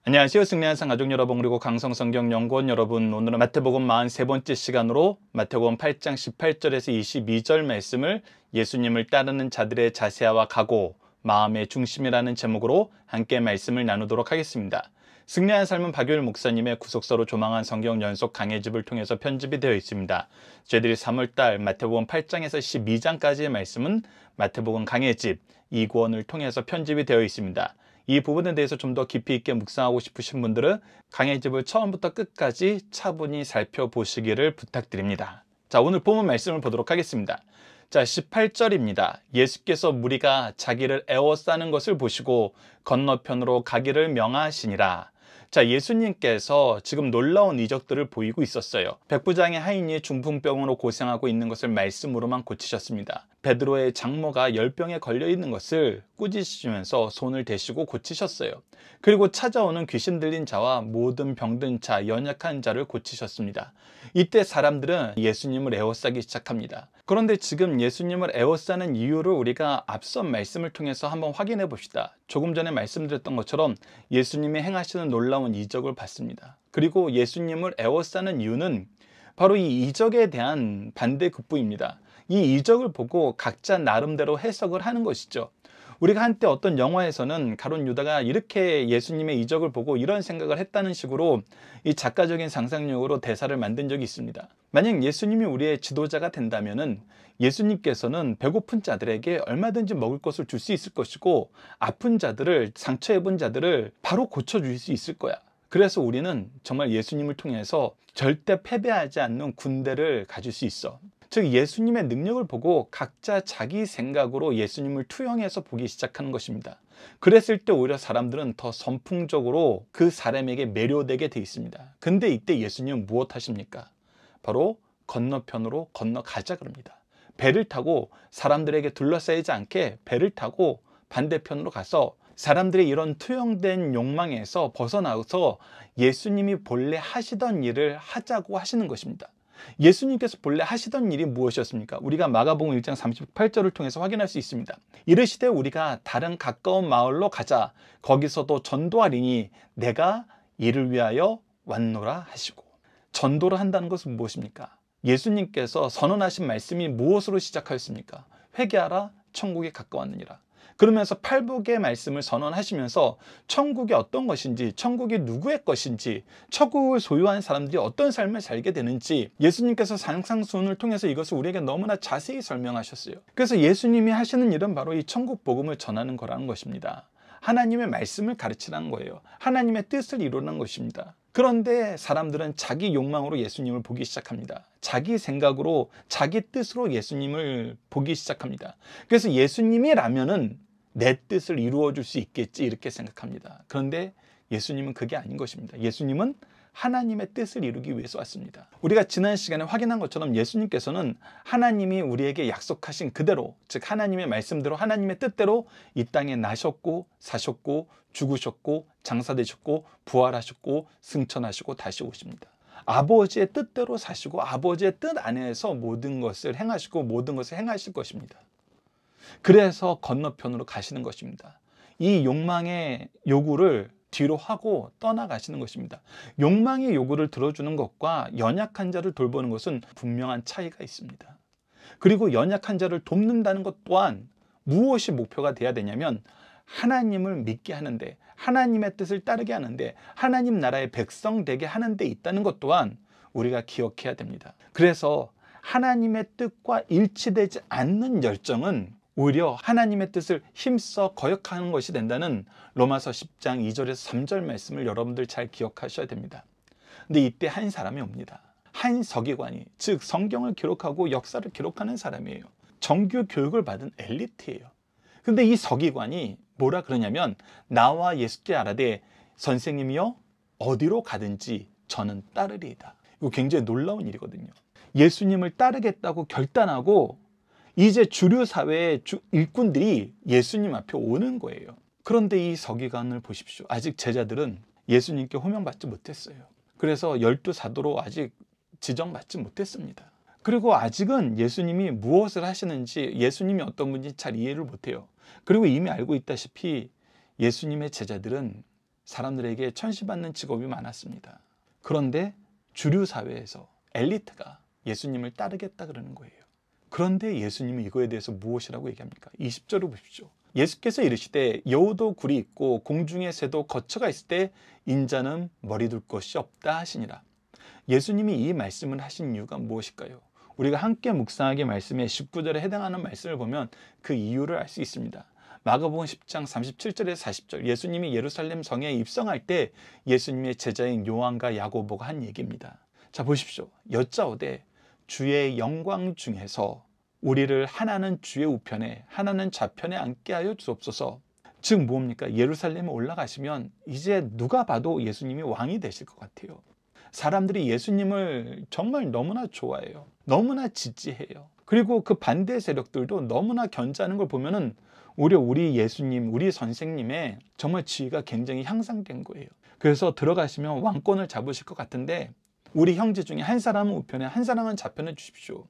안녕하세요. 승리한 항상 가족 여러분, 그리고 강성성경연구원 여러분, 오늘은 마태복음 43번째 시간으로 마태복음 8장 18절에서 22절 말씀을 예수님을 따르는 자들의 자세와 각오, 마음의 중심이라는 제목으로 함께 말씀을 나누도록 하겠습니다. 승리한 삶은 박유일 목사님의 구속서로 조망한 성경 연속 강해집을 통해서 편집이 되어 있습니다. 저희들이 3월달 마태복음 8장에서 12장까지의 말씀은 마태복음 강해집 2권을 통해서 편집이 되어 있습니다. 이 부분에 대해서 좀 더 깊이 있게 묵상하고 싶으신 분들은 강해집을 처음부터 끝까지 차분히 살펴보시기를 부탁드립니다. 자, 오늘 본문 말씀을 보도록 하겠습니다. 자, 18절입니다. 예수께서 무리가 자기를 애워싸는 것을 보시고 건너편으로 가기를 명하시니라. 자, 예수님께서 지금 놀라운 이적들을 보이고 있었어요. 백부장의 하인이 중풍병으로 고생하고 있는 것을 말씀으로만 고치셨습니다. 베드로의 장모가 열병에 걸려 있는 것을 꾸짖으시면서 손을 대시고 고치셨어요. 그리고 찾아오는 귀신 들린 자와 모든 병든 자, 연약한 자를 고치셨습니다. 이때 사람들은 예수님을 애워싸기 시작합니다. 그런데 지금 예수님을 애워싸는 이유를 우리가 앞선 말씀을 통해서 한번 확인해 봅시다. 조금 전에 말씀드렸던 것처럼 예수님이 행하시는 놀라운 이적을 봤습니다. 그리고 예수님을 애워싸는 이유는 바로 이 이적에 대한 반대급부입니다. 이 이적을 보고 각자 나름대로 해석을 하는 것이죠. 우리가 한때 어떤 영화에서는 가룟 유다가 이렇게 예수님의 이적을 보고 이런 생각을 했다는 식으로 이 작가적인 상상력으로 대사를 만든 적이 있습니다. 만약 예수님이 우리의 지도자가 된다면은 예수님께서는 배고픈 자들에게 얼마든지 먹을 것을 줄 수 있을 것이고, 아픈 자들을, 상처 입은 자들을 바로 고쳐줄 수 있을 거야. 그래서 우리는 정말 예수님을 통해서 절대 패배하지 않는 군대를 가질 수 있어. 즉, 예수님의 능력을 보고 각자 자기 생각으로 예수님을 투영해서 보기 시작하는 것입니다. 그랬을 때 오히려 사람들은 더 선풍적으로 그 사람에게 매료되게 돼 있습니다. 근데 이때 예수님은 무엇 하십니까? 바로 건너편으로 건너가자 그럽니다. 배를 타고, 사람들에게 둘러싸이지 않게 배를 타고 반대편으로 가서 사람들의 이런 투영된 욕망에서 벗어나서 예수님이 본래 하시던 일을 하자고 하시는 것입니다. 예수님께서 본래 하시던 일이 무엇이었습니까? 우리가 마가복음 1장 38절을 통해서 확인할 수 있습니다. 이르시되 우리가 다른 가까운 마을로 가자. 거기서도 전도하리니 내가 이를 위하여 왔노라 하시고. 전도를 한다는 것은 무엇입니까? 예수님께서 선언하신 말씀이 무엇으로 시작하였습니까? 회개하라, 천국이 가까웠느니라. 그러면서 팔복의 말씀을 선언하시면서 천국이 어떤 것인지, 천국이 누구의 것인지, 천국을 소유한 사람들이 어떤 삶을 살게 되는지 예수님께서 산상수훈을 통해서 이것을 우리에게 너무나 자세히 설명하셨어요. 그래서 예수님이 하시는 일은 바로 이 천국 복음을 전하는 거라는 것입니다. 하나님의 말씀을 가르치라는 거예요. 하나님의 뜻을 이루는 것입니다. 그런데 사람들은 자기 욕망으로 예수님을 보기 시작합니다. 자기 생각으로, 자기 뜻으로 예수님을 보기 시작합니다. 그래서 예수님이라면은 내 뜻을 이루어 줄 수 있겠지, 이렇게 생각합니다. 그런데 예수님은 그게 아닌 것입니다. 예수님은 하나님의 뜻을 이루기 위해서 왔습니다. 우리가 지난 시간에 확인한 것처럼 예수님께서는 하나님이 우리에게 약속하신 그대로, 즉 하나님의 말씀대로, 하나님의 뜻대로 이 땅에 나셨고 사셨고 죽으셨고 장사되셨고 부활하셨고 승천하시고 다시 오십니다. 아버지의 뜻대로 사시고 아버지의 뜻 안에서 모든 것을 행하시고 모든 것을 행하실 것입니다. 그래서 건너편으로 가시는 것입니다. 이 욕망의 요구를 뒤로 하고 떠나가시는 것입니다. 욕망의 요구를 들어주는 것과 연약한 자를 돌보는 것은 분명한 차이가 있습니다. 그리고 연약한 자를 돕는다는 것 또한 무엇이 목표가 돼야 되냐면, 하나님을 믿게 하는데, 하나님의 뜻을 따르게 하는데, 하나님 나라의 백성 되게 하는 데 있다는 것 또한 우리가 기억해야 됩니다. 그래서 하나님의 뜻과 일치되지 않는 열정은 오히려 하나님의 뜻을 힘써 거역하는 것이 된다는 로마서 10장 2절에서 3절 말씀을 여러분들 잘 기억하셔야 됩니다. 근데 이때 한 사람이 옵니다. 한 서기관이, 즉 성경을 기록하고 역사를 기록하는 사람이에요. 정규 교육을 받은 엘리트예요. 근데 이 서기관이 뭐라 그러냐면, 나와 예수께 아라되 선생님이여 어디로 가든지 저는 따르리이다. 이거 굉장히 놀라운 일이거든요. 예수님을 따르겠다고 결단하고 이제 주류 사회의 일꾼들이 예수님 앞에 오는 거예요. 그런데 이 서기관을 보십시오. 아직 제자들은 예수님께 호명받지 못했어요. 그래서 12사도로 아직 지정받지 못했습니다. 그리고 아직은 예수님이 무엇을 하시는지, 예수님이 어떤 분인지 잘 이해를 못해요. 그리고 이미 알고 있다시피 예수님의 제자들은 사람들에게 천시받는 직업이 많았습니다. 그런데 주류 사회에서 엘리트가 예수님을 따르겠다 그러는 거예요. 그런데 예수님은 이거에 대해서 무엇이라고 얘기합니까? 20절을 보십시오. 예수께서 이르시되 여우도 굴이 있고 공중의 새도 거처가 있을 때 인자는 머리 둘 것이 없다 하시니라. 예수님이 이 말씀을 하신 이유가 무엇일까요? 우리가 함께 묵상하기 말씀의 19절에 해당하는 말씀을 보면 그 이유를 알 수 있습니다. 마가복음 10장 37절에서 40절, 예수님이 예루살렘 성에 입성할 때 예수님의 제자인 요한과 야고보가 한 얘기입니다. 자, 보십시오. 여짜오되 주의 영광 중에서 우리를 하나는 주의 우편에 하나는 좌편에 앉게 하여 주옵소서. 즉 뭡니까? 예루살렘에 올라가시면 이제 누가 봐도 예수님이 왕이 되실 것 같아요. 사람들이 예수님을 정말 너무나 좋아해요. 너무나 지지해요. 그리고 그 반대 세력들도 너무나 견제하는 걸 보면은 오히려 우리 예수님, 우리 선생님의 정말 지위가 굉장히 향상된 거예요. 그래서 들어가시면 왕권을 잡으실 것 같은데 우리 형제 중에 한 사람은 우편에 한 사람은 좌편에 주십시오.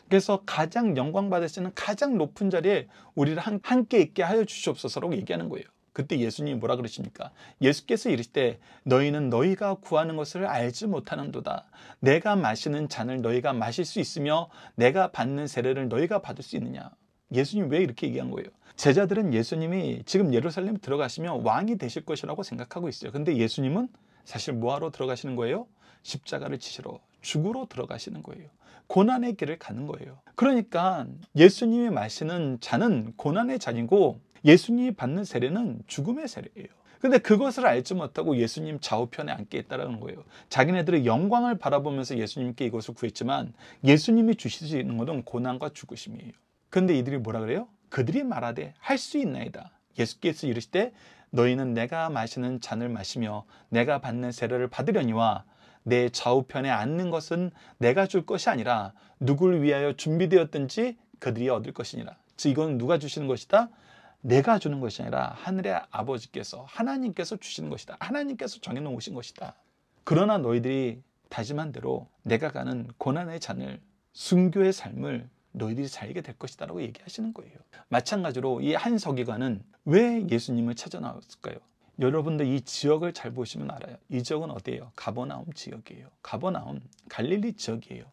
그래서 가장 영광 받으시는 가장 높은 자리에 우리를 함께 있게 하여 주시옵소서라고 얘기하는 거예요. 그때 예수님이 뭐라 그러십니까? 예수께서 이르시되 너희는 너희가 구하는 것을 알지 못하는도다. 내가 마시는 잔을 너희가 마실 수 있으며 내가 받는 세례를 너희가 받을 수 있느냐. 예수님이 왜 이렇게 얘기한 거예요? 제자들은 예수님이 지금 예루살렘 들어가시면 왕이 되실 것이라고 생각하고 있어요. 근데 예수님은 사실 뭐하러 들어가시는 거예요? 십자가를 지시러 죽으러 들어가시는 거예요. 고난의 길을 가는 거예요. 그러니까 예수님이 마시는 잔은 고난의 잔이고 예수님이 받는 세례는 죽음의 세례예요. 근데 그것을 알지 못하고 예수님 좌우편에 앉게 있다는 거예요. 자기네들의 영광을 바라보면서 예수님께 이것을 구했지만 예수님이 주시는 것은 고난과 죽으심이에요. 근데 이들이 뭐라 그래요? 그들이 말하되 할 수 있나이다. 예수께서 이르시되 너희는 내가 마시는 잔을 마시며 내가 받는 세례를 받으려니와 내 좌우편에 앉는 것은 내가 줄 것이 아니라 누구를 위하여 준비되었든지 그들이 얻을 것이니라. 즉 이건 누가 주시는 것이다? 내가 주는 것이 아니라 하늘의 아버지께서 하나님께서 주시는 것이다. 하나님께서 정해놓으신 것이다. 그러나 너희들이 다짐한 대로 내가 가는 고난의 잔을 순교의 삶을 너희들이 살게 될 것이다 라고 얘기하시는 거예요. 마찬가지로 이 한 서기관은 왜 예수님을 찾아 나왔을까요? 여러분들 이 지역을 잘 보시면 알아요. 이 지역은 어디예요? 가버나움 지역이에요. 가버나움, 갈릴리 지역이에요.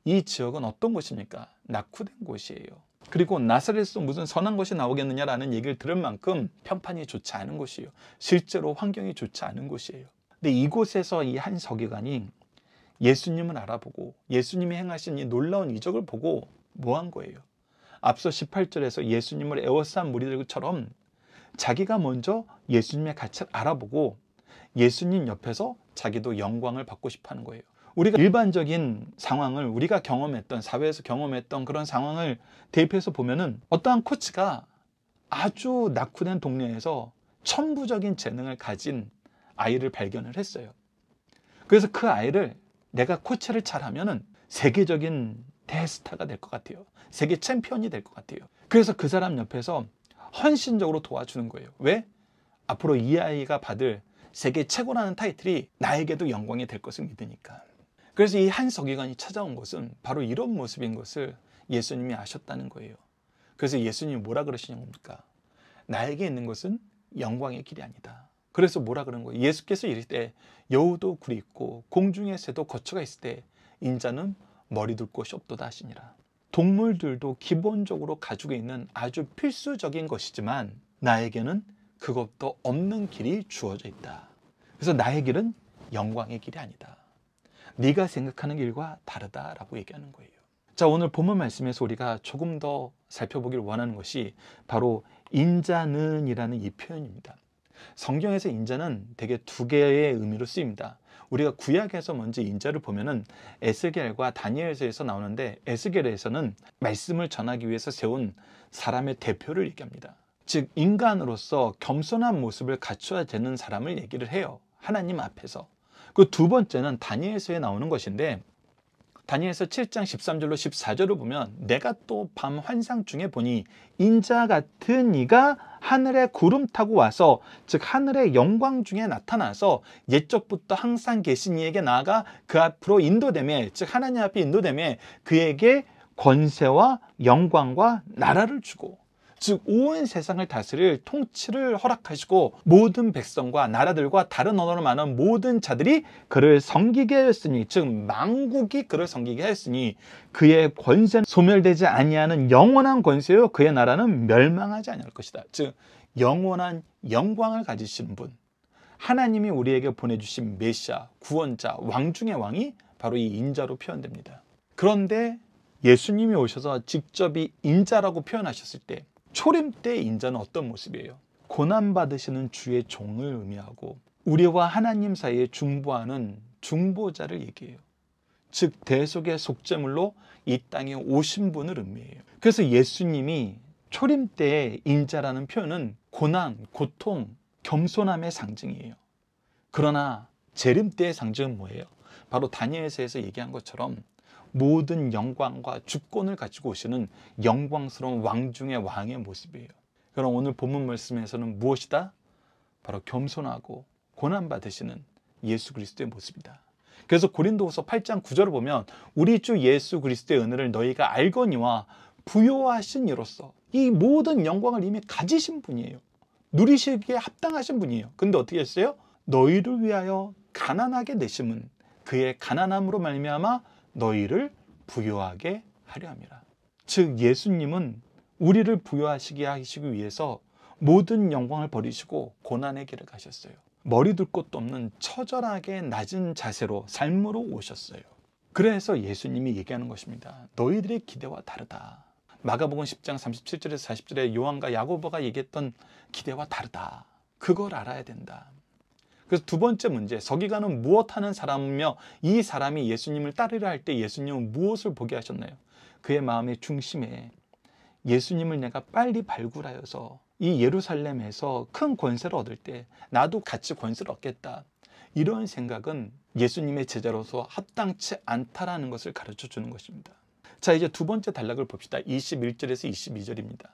이 지역은 어떤 곳입니까? 낙후된 곳이에요. 그리고 나사렛에서 무슨 선한 것이 나오겠느냐라는 얘기를 들을 만큼 편판이 좋지 않은 곳이에요. 실제로 환경이 좋지 않은 곳이에요. 근데 이곳에서 이 한 서기관이 예수님을 알아보고 예수님이 행하신 이 놀라운 이적을 보고 뭐 한 거예요? 앞서 18절에서 예수님을 에워싼 무리들처럼 자기가 먼저 예수님의 가치를 알아보고 예수님 옆에서 자기도 영광을 받고 싶어 하는 거예요. 우리가 일반적인 상황을 우리가 경험했던 사회에서 경험했던 그런 상황을 대입해서 보면은 어떠한 코치가 아주 낙후된 동네에서 천부적인 재능을 가진 아이를 발견을 했어요. 그래서 그 아이를 내가 코치를 잘하면은 세계적인 대스타가 될 것 같아요. 세계 챔피언이 될 것 같아요. 그래서 그 사람 옆에서 헌신적으로 도와주는 거예요. 왜? 앞으로 이 아이가 받을 세계 최고라는 타이틀이 나에게도 영광이 될 것을 믿으니까. 그래서 이 한 서기관이 찾아온 것은 바로 이런 모습인 것을 예수님이 아셨다는 거예요. 그래서 예수님이 뭐라 그러시는 겁니까? 나에게 있는 것은 영광의 길이 아니다. 그래서 뭐라 그런 거예요? 예수께서 이르시되 여우도 굴이 있고 공중의 새도 거처가 있을 때 인자는 머리 둘 곳이 없도다 하시니라. 동물들도 기본적으로 가지고 있는 아주 필수적인 것이지만 나에게는 그것도 없는 길이 주어져 있다. 그래서 나의 길은 영광의 길이 아니다. 네가 생각하는 길과 다르다라고 얘기하는 거예요. 자, 오늘 본문 말씀에서 우리가 조금 더 살펴보기를 원하는 것이 바로 인자는이라는 이 표현입니다. 성경에서 인자는 대개 두 개의 의미로 쓰입니다. 우리가 구약에서 먼저 인자를 보면은 에스겔과 다니엘서에서 나오는데 에스겔에서는 말씀을 전하기 위해서 세운 사람의 대표를 얘기합니다. 즉 인간으로서 겸손한 모습을 갖춰야 되는 사람을 얘기를 해요. 하나님 앞에서. 그 두 번째는 다니엘서에 나오는 것인데 다니엘서 7장 13절로 14절을 보면 내가 또 밤 환상 중에 보니 인자 같은 이가 하늘에 구름 타고 와서 즉 하늘의 영광 중에 나타나서 옛적부터 항상 계신 이에게 나아가 그 앞으로 인도되매 즉 하나님 앞에 인도되매 그에게 권세와 영광과 나라를 주고 즉 온 세상을 다스릴 통치를 허락하시고 모든 백성과 나라들과 다른 언어를 말하는 모든 자들이 그를 섬기게 하였으니, 즉 만국이 그를 섬기게 하였으니 그의 권세는 소멸되지 아니하는 영원한 권세요 그의 나라는 멸망하지 아니할 것이다. 즉 영원한 영광을 가지시는 분, 하나님이 우리에게 보내주신 메시아, 구원자, 왕 중의 왕이 바로 이 인자로 표현됩니다. 그런데 예수님이 오셔서 직접 이 인자라고 표현하셨을 때 초림 때의 인자는 어떤 모습이에요? 고난받으시는 주의 종을 의미하고 우리와 하나님 사이에 중보하는 중보자를 얘기해요. 즉 대속의 속죄물로 이 땅에 오신 분을 의미해요. 그래서 예수님이 초림 때의 인자라는 표현은 고난, 고통, 겸손함의 상징이에요. 그러나 재림 때의 상징은 뭐예요? 바로 다니엘서에서 얘기한 것처럼 모든 영광과 주권을 가지고 오시는 영광스러운 왕 중의 왕의 모습이에요. 그럼 오늘 본문 말씀에서는 무엇이다? 바로 겸손하고 고난받으시는 예수 그리스도의 모습이다. 그래서 고린도후서 8장 9절을 보면 우리 주 예수 그리스도의 은혜를 너희가 알거니와 부요하신 이로써 이 모든 영광을 이미 가지신 분이에요. 누리시기에 합당하신 분이에요. 근데 어떻게 했어요? 너희를 위하여 가난하게 내심은 그의 가난함으로 말미암아 너희를 부요하게 하려 함이라. 즉 예수님은 우리를 부요하시게 하시기 위해서 모든 영광을 버리시고 고난의 길을 가셨어요. 머리 둘 곳도 없는 처절하게 낮은 자세로 삶으로 오셨어요. 그래서 예수님이 얘기하는 것입니다. 너희들의 기대와 다르다. 마가복음 10장 37절에서 40절에 요한과 야고보가 얘기했던 기대와 다르다. 그걸 알아야 된다. 그래서 두 번째 문제, 서기관은 무엇하는 사람이며 이 사람이 예수님을 따르려 할 때 예수님은 무엇을 보게 하셨나요? 그의 마음의 중심에 예수님을 내가 빨리 발굴하여서 이 예루살렘에서 큰 권세를 얻을 때 나도 같이 권세를 얻겠다. 이런 생각은 예수님의 제자로서 합당치 않다라는 것을 가르쳐 주는 것입니다. 자, 이제 두 번째 단락을 봅시다. 21절에서 22절입니다.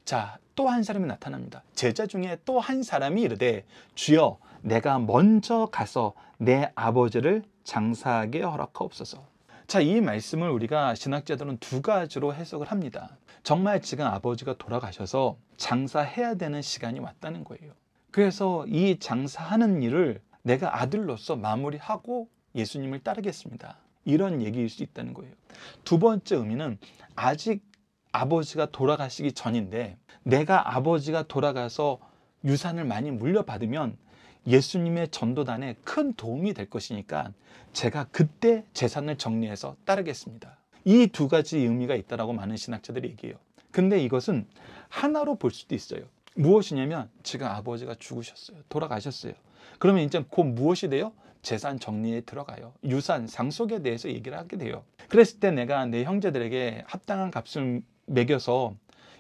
자, 또 한 사람이 나타납니다. 제자 중에 또 한 사람이 이르되 주여 내가 먼저 가서 내 아버지를 장사하게 허락하옵소서. 자, 이 말씀을 우리가 신학자들은 두 가지로 해석을 합니다. 정말 지금 아버지가 돌아가셔서 장사해야 되는 시간이 왔다는 거예요. 그래서 이 장사하는 일을 내가 아들로서 마무리하고 예수님을 따르겠습니다. 이런 얘기일 수 있다는 거예요. 두 번째 의미는 아직 아버지가 돌아가시기 전인데 내가 아버지가 돌아가서 유산을 많이 물려받으면 예수님의 전도단에 큰 도움이 될 것이니까 제가 그때 재산을 정리해서 따르겠습니다. 이 두 가지 의미가 있다고 많은 신학자들이 얘기해요. 근데 이것은 하나로 볼 수도 있어요. 무엇이냐면 지금 아버지가 죽으셨어요. 돌아가셨어요. 그러면 이제 곧 무엇이 돼요? 재산 정리에 들어가요. 유산, 상속에 대해서 얘기를 하게 돼요. 그랬을 때 내가 내 형제들에게 합당한 값을 매겨서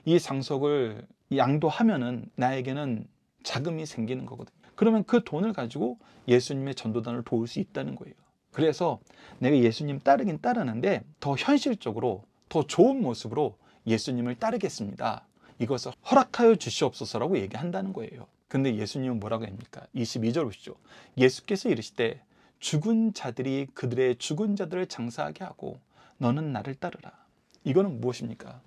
이 상속을 양도하면은 나에게는 자금이 생기는 거거든요. 그러면 그 돈을 가지고 예수님의 전도단을 도울 수 있다는 거예요. 그래서 내가 예수님 따르긴 따르는데 더 현실적으로 더 좋은 모습으로 예수님을 따르겠습니다. 이것을 허락하여 주시옵소서라고 얘기한다는 거예요. 근데 예수님은 뭐라고 합니까? 22절 보시죠. 예수께서 이르시되 죽은 자들이 그들의 죽은 자들을 장사하게 하고 너는 나를 따르라. 이거는 무엇입니까?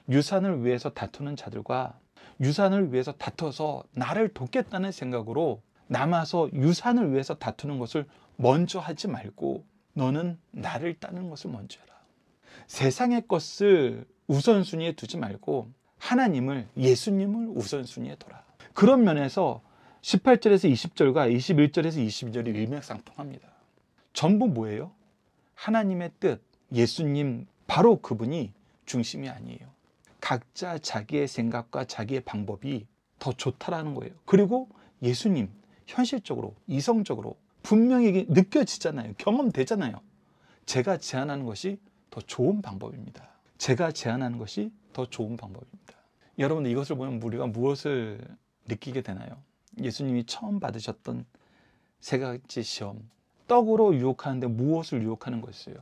유산을 위해서 다투는 자들과 유산을 위해서 다퉈서 나를 돕겠다는 생각으로 남아서 유산을 위해서 다투는 것을 먼저 하지 말고 너는 나를 따르는 것을 먼저 해라. 세상의 것을 우선순위에 두지 말고 하나님을, 예수님을 우선순위에 둬라. 그런 면에서 18절에서 20절과 21절에서 22절이 일맥상통합니다. 전부 뭐예요? 하나님의 뜻, 예수님, 바로 그분이 중심이 아니에요. 각자 자기의 생각과 자기의 방법이 더 좋다라는 거예요. 그리고 예수님, 현실적으로, 이성적으로 분명히 느껴지잖아요. 경험되잖아요. 제가 제안하는 것이 더 좋은 방법입니다. 제가 제안하는 것이 더 좋은 방법입니다. 여러분, 이것을 보면 우리가 무엇을 느끼게 되나요? 예수님이 처음 받으셨던 세 가지 시험, 떡으로 유혹하는데 무엇을 유혹하는 거였어요?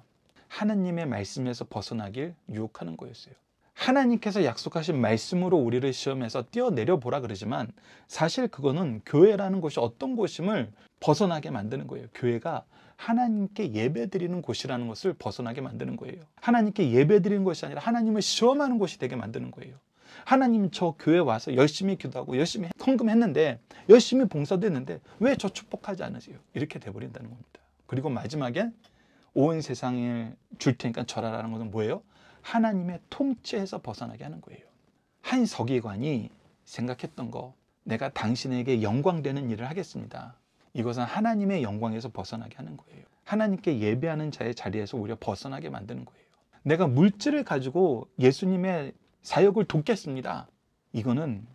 하나님의 말씀에서 벗어나길 유혹하는 거였어요. 하나님께서 약속하신 말씀으로 우리를 시험해서 뛰어내려 보라 그러지만 사실 그거는 교회라는 곳이 어떤 곳임을 벗어나게 만드는 거예요. 교회가 하나님께 예배드리는 곳이라는 것을 벗어나게 만드는 거예요. 하나님께 예배드리는 것이 아니라 하나님을 시험하는 곳이 되게 만드는 거예요. 하나님 저 교회 와서 열심히 기도하고 열심히 헌금했는데 열심히 봉사도 했는데 왜 저 축복하지 않으세요? 이렇게 돼버린다는 겁니다. 그리고 마지막엔 온 세상을 줄 테니까 절하라는 것은 뭐예요? 하나님의 통치에서 벗어나게 하는 거예요. 한 서기관이 생각했던 거, 내가 당신에게 영광되는 일을 하겠습니다. 이것은 하나님의 영광에서 벗어나게 하는 거예요. 하나님께 예배하는 자의 자리에서 오히려 벗어나게 만드는 거예요. 내가 물질을 가지고 예수님의 사역을 돕겠습니다. 이거는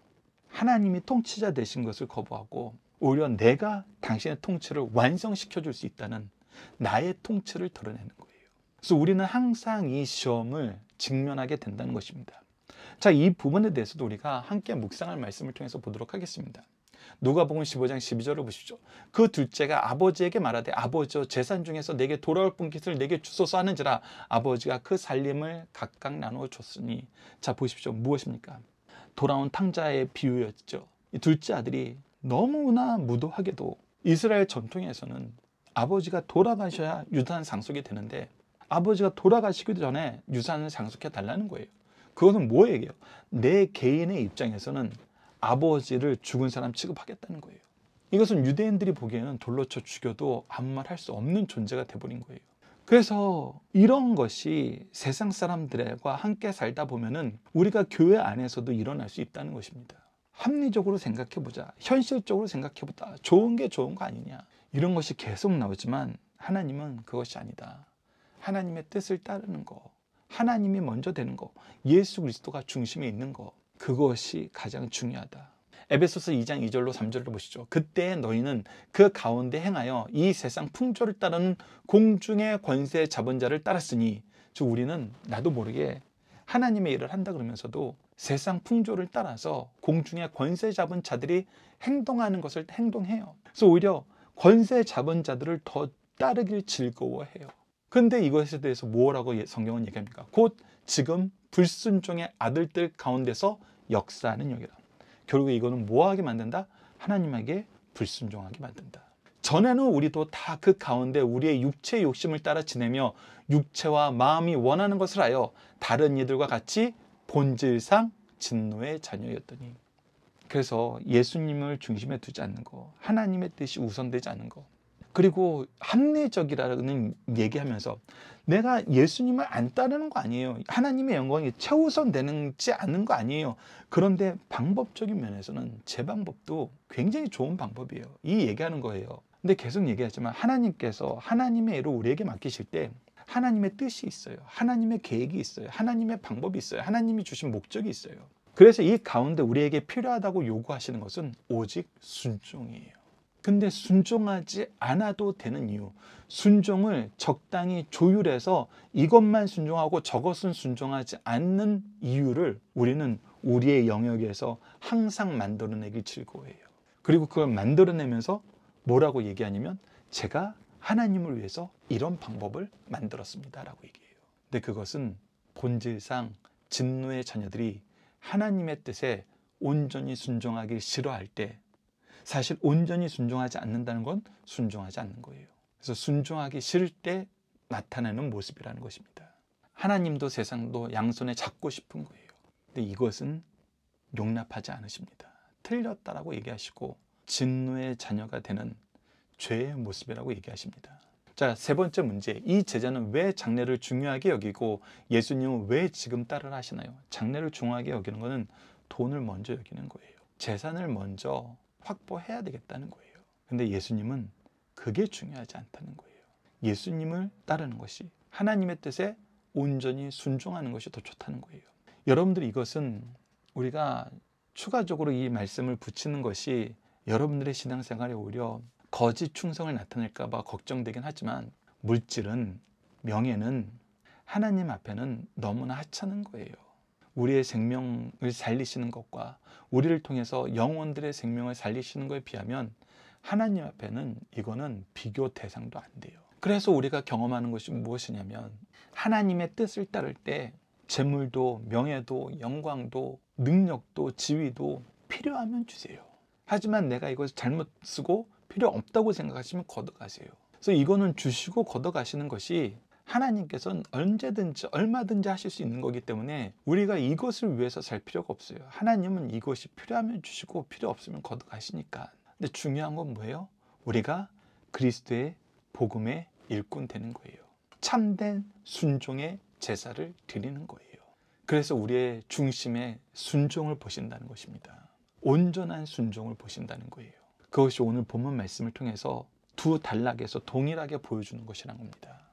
하나님이 통치자 되신 것을 거부하고 오히려 내가 당신의 통치를 완성시켜 줄 수 있다는 나의 통치를 드러내는 거예요. 그래서 우리는 항상 이 시험을 직면하게 된다는 것입니다. 자, 이 부분에 대해서도 우리가 함께 묵상할 말씀을 통해서 보도록 하겠습니다. 누가복음 15장 12절을 보십시오. 그 둘째가 아버지에게 말하되 아버지여 재산 중에서 내게 돌아올 분깃을 내게 주소서 하는지라 아버지가 그 살림을 각각 나누어 줬으니. 자, 보십시오. 무엇입니까? 돌아온 탕자의 비유였죠. 이 둘째 아들이 너무나 무도하게도 이스라엘 전통에서는 아버지가 돌아가셔야 유산 상속이 되는데 아버지가 돌아가시기 전에 유산을 상속해 달라는 거예요. 그것은 뭐예요? 내 개인의 입장에서는 아버지를 죽은 사람 취급하겠다는 거예요. 이것은 유대인들이 보기에는 돌로 쳐 죽여도 아무 말 할 수 없는 존재가 돼버린 거예요. 그래서 이런 것이 세상 사람들과 함께 살다 보면은 우리가 교회 안에서도 일어날 수 있다는 것입니다. 합리적으로 생각해보자. 현실적으로 생각해보자. 좋은 게 좋은 거 아니냐. 이런 것이 계속 나오지만 하나님은 그것이 아니다. 하나님의 뜻을 따르는 거, 하나님이 먼저 되는 거, 예수 그리스도가 중심에 있는 거, 그것이 가장 중요하다. 에베소서 2장 2절로 3절을 보시죠. 그때 너희는 그 가운데 행하여 이 세상 풍조를 따르는 공중의 권세 잡은 자를 따랐으니, 즉 우리는 나도 모르게 하나님의 일을 한다 그러면서도 세상 풍조를 따라서 공중의 권세 잡은 자들이 행동하는 것을 행동해요. 그래서 오히려 권세 잡은 자들을 더 따르길 즐거워해요. 근데 이것에 대해서 뭐라고 성경은 얘기합니까? 곧 지금 불순종의 아들들 가운데서 역사하는 영이라. 결국 이거는 뭐하게 만든다? 하나님에게 불순종하게 만든다. 전에는 우리도 다 그 가운데 우리의 육체의 욕심을 따라 지내며 육체와 마음이 원하는 것을 하여 다른 이들과 같이 본질상 진노의 자녀였더니. 그래서 예수님을 중심에 두지 않는 거, 하나님의 뜻이 우선되지 않는 거, 그리고 합리적이라는 얘기하면서 내가 예수님을 안 따르는 거 아니에요. 하나님의 영광이 최우선 되지 않는 거 아니에요. 그런데 방법적인 면에서는 제 방법도 굉장히 좋은 방법이에요. 이 얘기하는 거예요. 근데 계속 얘기하지만 하나님께서 하나님의 일을 우리에게 맡기실 때 하나님의 뜻이 있어요. 하나님의 계획이 있어요. 하나님의 방법이 있어요. 하나님이 주신 목적이 있어요. 그래서 이 가운데 우리에게 필요하다고 요구하시는 것은 오직 순종이에요. 근데 순종하지 않아도 되는 이유, 순종을 적당히 조율해서 이것만 순종하고 저것은 순종하지 않는 이유를 우리는 우리의 영역에서 항상 만들어내길 즐거워해요. 그리고 그걸 만들어내면서 뭐라고 얘기하냐면 제가 하나님을 위해서 이런 방법을 만들었습니다 라고 얘기해요. 근데 그것은 본질상 진노의 자녀들이 하나님의 뜻에 온전히 순종하기 싫어할 때 사실 온전히 순종하지 않는다는 건 순종하지 않는 거예요. 그래서 순종하기 싫을 때 나타나는 모습이라는 것입니다. 하나님도 세상도 양손에 잡고 싶은 거예요. 근데 이것은 용납하지 않으십니다. 틀렸다라고 얘기하시고 진노의 자녀가 되는 죄의 모습이라고 얘기하십니다. 자, 세 번째 문제. 이 제자는 왜 장래를 중요하게 여기고 예수님은 왜 지금 따르라 하시나요? 장래를 중요하게 여기는 것은 돈을 먼저 여기는 거예요. 재산을 먼저 확보해야 되겠다는 거예요. 근데 예수님은 그게 중요하지 않다는 거예요. 예수님을 따르는 것이, 하나님의 뜻에 온전히 순종하는 것이 더 좋다는 거예요. 여러분들, 이것은 우리가 추가적으로 이 말씀을 붙이는 것이 여러분들의 신앙생활에 오히려 거짓 충성을 나타낼까 봐 걱정되긴 하지만 물질은, 명예는 하나님 앞에는 너무나 하찮은 거예요. 우리의 생명을 살리시는 것과 우리를 통해서 영혼들의 생명을 살리시는 것에 비하면 하나님 앞에는 이거는 비교 대상도 안 돼요. 그래서 우리가 경험하는 것이 무엇이냐면 하나님의 뜻을 따를 때 재물도 명예도 영광도 능력도 지위도 필요하면 주세요. 하지만 내가 이것을 잘못 쓰고 필요 없다고 생각하시면 걷어가세요. 그래서 이거는 주시고 걷어가시는 것이 하나님께서는 언제든지 얼마든지 하실 수 있는 거기 때문에 우리가 이것을 위해서 살 필요가 없어요. 하나님은 이것이 필요하면 주시고 필요 없으면 거둬가시니까. 근데 중요한 건 뭐예요? 우리가 그리스도의 복음의 일꾼 되는 거예요. 참된 순종의 제사를 드리는 거예요. 그래서 우리의 중심에 순종을 보신다는 것입니다. 온전한 순종을 보신다는 거예요. 그것이 오늘 본문 말씀을 통해서 두 단락에서 동일하게 보여주는 것이라는 겁니다.